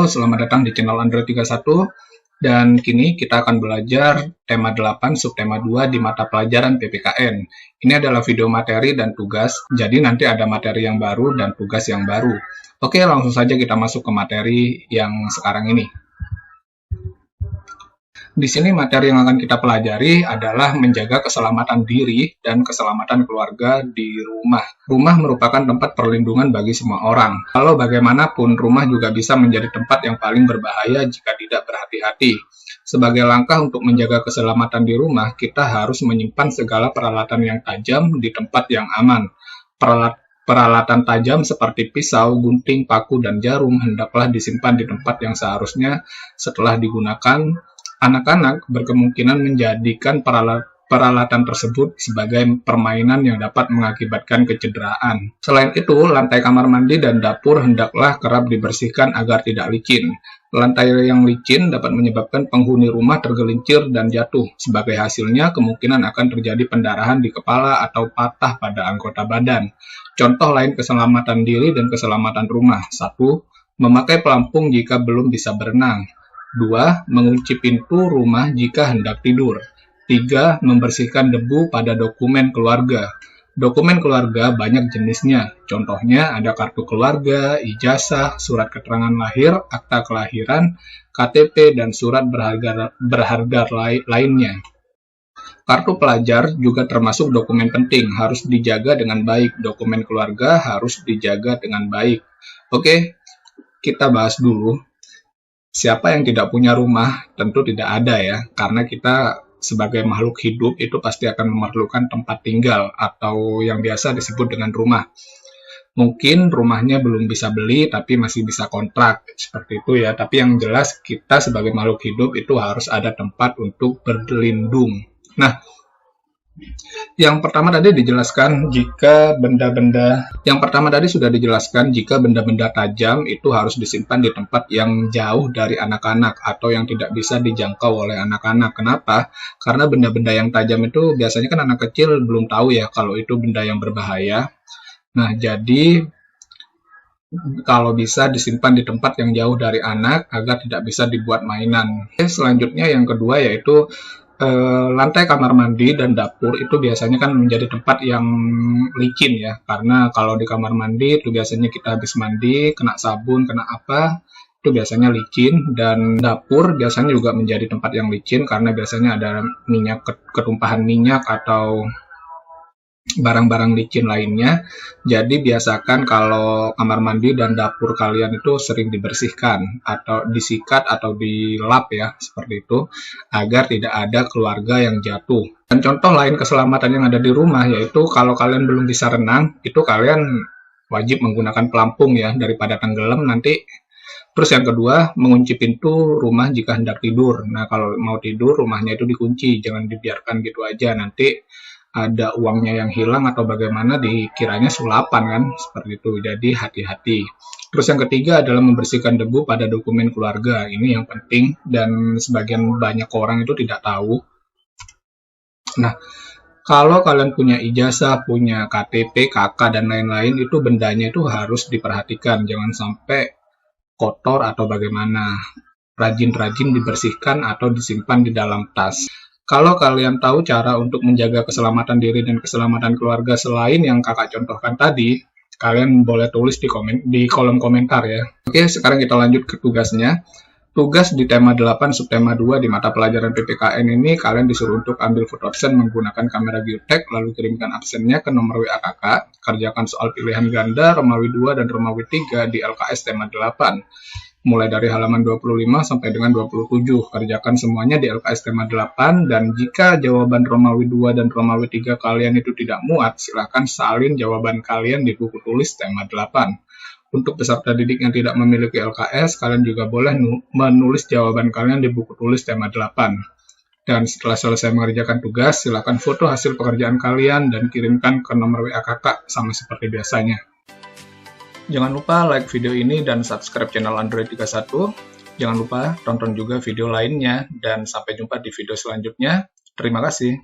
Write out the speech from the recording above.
Halo, selamat datang di channel Android 31. Dan kini kita akan belajar tema 8 subtema 2 di mata pelajaran PPKN. Ini adalah video materi dan tugas, jadi nanti ada materi yang baru dan tugas yang baru. Oke, langsung saja kita masuk ke materi yang sekarang ini. Di sini materi yang akan kita pelajari adalah menjaga keselamatan diri dan keselamatan keluarga di rumah. Rumah merupakan tempat perlindungan bagi semua orang. Kalau bagaimanapun, rumah juga bisa menjadi tempat yang paling berbahaya jika tidak berhati-hati. Sebagai langkah untuk menjaga keselamatan di rumah, kita harus menyimpan segala peralatan yang tajam di tempat yang aman. Peralatan tajam seperti pisau, gunting, paku, dan jarum hendaklah disimpan di tempat yang seharusnya. Setelah digunakan, anak-anak berkemungkinan menjadikan peralatan tersebut sebagai permainan yang dapat mengakibatkan kecederaan. Selain itu, lantai kamar mandi dan dapur hendaklah kerap dibersihkan agar tidak licin. Lantai yang licin dapat menyebabkan penghuni rumah tergelincir dan jatuh. Sebagai hasilnya, kemungkinan akan terjadi pendarahan di kepala atau patah pada anggota badan. Contoh lain keselamatan diri dan keselamatan rumah. 1. Memakai pelampung jika belum bisa berenang. 2. Mengunci pintu rumah jika hendak tidur. 3. Membersihkan debu pada dokumen keluarga. Dokumen keluarga banyak jenisnya. Contohnya ada kartu keluarga, ijazah, surat keterangan lahir, akta kelahiran, KTP, dan surat berharga lainnya. Kartu pelajar juga termasuk dokumen penting, harus dijaga dengan baik. Dokumen keluarga harus dijaga dengan baik. Oke, kita bahas dulu. Siapa yang tidak punya rumah? Tentu tidak ada ya, karena kita sebagai makhluk hidup itu pasti akan memerlukan tempat tinggal atau yang biasa disebut dengan rumah. Mungkin rumahnya belum bisa beli tapi masih bisa kontrak, seperti itu ya. Tapi yang jelas kita sebagai makhluk hidup itu harus ada tempat untuk berlindung. Nah, yang pertama tadi sudah dijelaskan jika benda-benda tajam itu harus disimpan di tempat yang jauh dari anak-anak atau yang tidak bisa dijangkau oleh anak-anak. Kenapa? Karena benda-benda yang tajam itu biasanya kan anak kecil belum tahu ya kalau itu benda yang berbahaya. Nah, jadi kalau bisa disimpan di tempat yang jauh dari anak agar tidak bisa dibuat mainan. Selanjutnya yang kedua yaitu lantai kamar mandi dan dapur itu biasanya kan menjadi tempat yang licin ya, karena kalau di kamar mandi itu biasanya kita habis mandi, kena sabun, kena apa, itu biasanya licin, dan dapur biasanya juga menjadi tempat yang licin karena biasanya ada minyak, ketumpahan minyak atau barang-barang licin lainnya. Jadi biasakan kalau kamar mandi dan dapur kalian itu sering dibersihkan atau disikat atau dilap ya, seperti itu, agar tidak ada keluarga yang jatuh. Dan contoh lain keselamatan yang ada di rumah yaitu kalau kalian belum bisa renang, itu kalian wajib menggunakan pelampung ya, daripada tenggelam nanti. Terus yang kedua, mengunci pintu rumah jika hendak tidur. Nah, kalau mau tidur rumahnya itu dikunci, jangan dibiarkan gitu aja, nanti ada uangnya yang hilang atau bagaimana dikiranya sulapan kan, seperti itu. Jadi hati-hati. Terus yang ketiga adalah membersihkan debu pada dokumen keluarga. Ini yang penting dan sebagian banyak orang itu tidak tahu. Nah, kalau kalian punya ijazah, punya KTP, KK, dan lain-lain, itu bendanya itu harus diperhatikan. Jangan sampai kotor atau bagaimana. Rajin-rajin dibersihkan atau disimpan di dalam tas. Kalau kalian tahu cara untuk menjaga keselamatan diri dan keselamatan keluarga selain yang kakak contohkan tadi, kalian boleh tulis di kolom komentar ya. Oke, sekarang kita lanjut ke tugasnya. Tugas di tema 8 subtema 2 di mata pelajaran PPKN ini, kalian disuruh untuk ambil foto absen menggunakan kamera geotek, lalu kirimkan absennya ke nomor WA kakak. Kerjakan soal pilihan ganda, Romawi 2 dan Romawi 3 di LKS tema 8. Mulai dari halaman 25 sampai dengan 27. Kerjakan semuanya di LKS tema 8, dan jika jawaban Romawi 2 dan Romawi 3 kalian itu tidak muat, silakan salin jawaban kalian di buku tulis tema 8. Untuk peserta didik yang tidak memiliki LKS, kalian juga boleh menulis jawaban kalian di buku tulis tema 8. Dan setelah selesai mengerjakan tugas, silakan foto hasil pekerjaan kalian dan kirimkan ke nomor WA kakak sama seperti biasanya. Jangan lupa like video ini dan subscribe channel Android 31. Jangan lupa tonton juga video lainnya dan sampai jumpa di video selanjutnya. Terima kasih.